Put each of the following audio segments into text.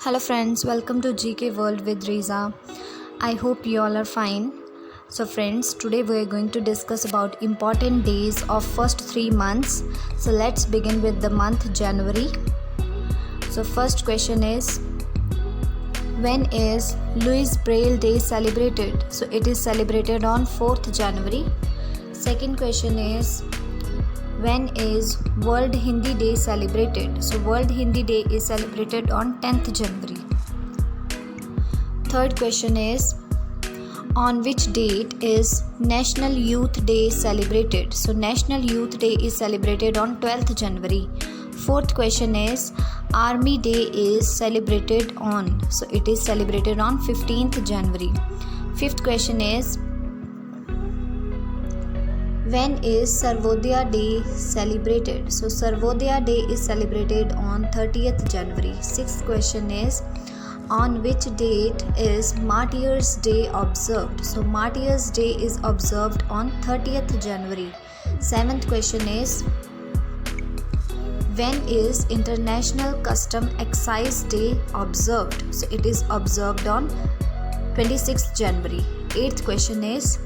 Hello friends, welcome to GK World with Riza. I hope you all are fine. So friends, today we are going to discuss about important days of first 3 months. So let's begin with the month January. So first question is, when is Louis Braille Day celebrated? So it is celebrated on 4th January. Second question is, when is World Hindi Day celebrated? So World Hindi Day is celebrated on 10th January. Third question is, on which date is National Youth Day celebrated? So National Youth Day is celebrated on 12th January. Fourth question is, Army Day is celebrated on? So it is celebrated on 15th January. Fifth question is, when is Sarvodaya Day celebrated? So Sarvodaya Day is celebrated on 30th January. Sixth question is, on which date is Martyrs Day observed? So Martyrs Day is observed on 30th January. Seventh question is, when is International Custom Excise Day observed? So it is observed on 26th January. Eighth question is,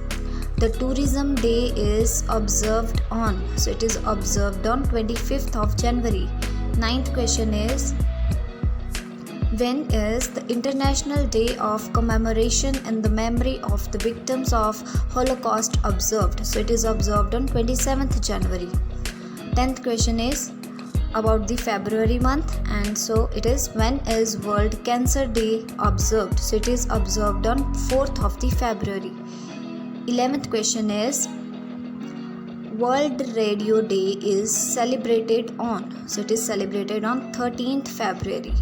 the Tourism Day is observed on? So it is observed on 25th of January. Ninth question is, when is the International Day of Commemoration in the memory of the victims of Holocaust observed? So it is observed on 27th January. 10th question is about the February month, and so it is, when is World Cancer Day observed? So it is observed on 4th of the February. 11th question is, World Radio Day is celebrated on? So it is celebrated on 13th February.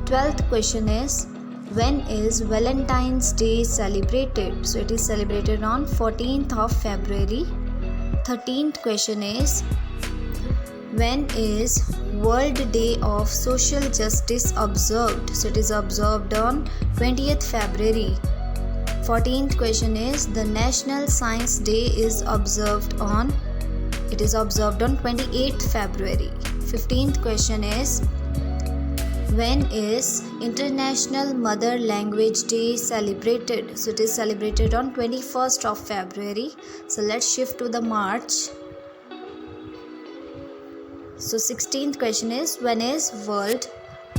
12th question is, when is Valentine's Day celebrated? So it is celebrated on 14th of February. 13th question is, when is World Day of Social Justice observed? So it is observed on 20th February. 14th question is, the National Science Day is observed on? It is observed on 28th February. 15th question is, when is International Mother Language Day celebrated? So it is celebrated on 21st of February. So let's shift to the March. So 16th question is, when is World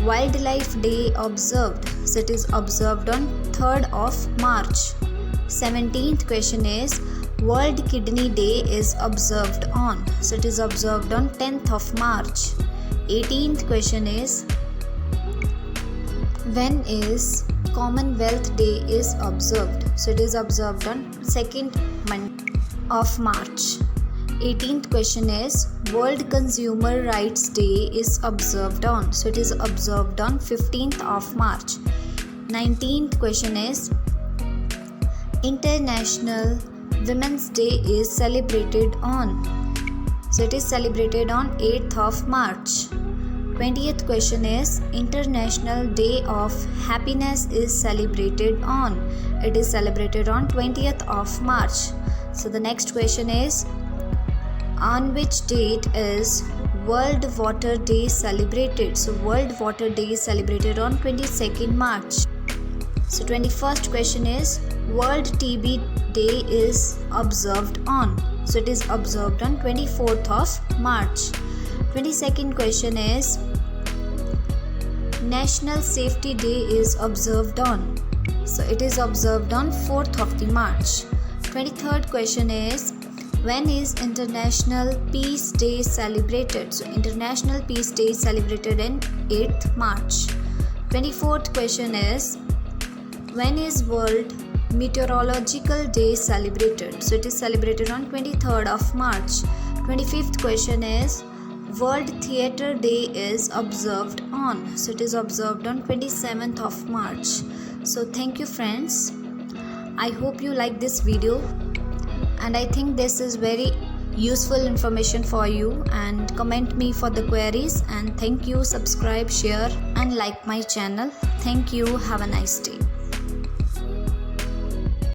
Wildlife Day observed? So it is observed on 3rd of March. 17th question is, World Kidney Day is observed on? So it is observed on 10th of March. 18th question is, when is Commonwealth Day is observed? So it is observed on 2nd of March. 18th question is, World Consumer Rights Day is observed on? So it is observed on 15th of March. 19th question is, International Women's Day is celebrated on? So it is celebrated on 8th of March. 20th question is, International Day of Happiness is celebrated on? It is celebrated on 20th of March. So the next question is, on which date is World Water Day celebrated? So World Water Day is celebrated on 22nd March. So 21st question is, World TB Day is observed on? So it is observed on 24th of March. 22nd question is, National Safety Day is observed on? So it is observed on 4th of the March. 23rd question is, when is International Peace Day celebrated? So International Peace Day is celebrated in 8th March. 24th question is, when is World Meteorological Day celebrated? So it is celebrated on 23rd of March. 25th question is, World Theatre Day is observed on? So it is observed on 27th of March. So thank you friends. I hope you like this video, and I think this is very useful information for you, and comment me for the queries, and thank you. Subscribe, share and like my channel. Thank you. Have a nice day.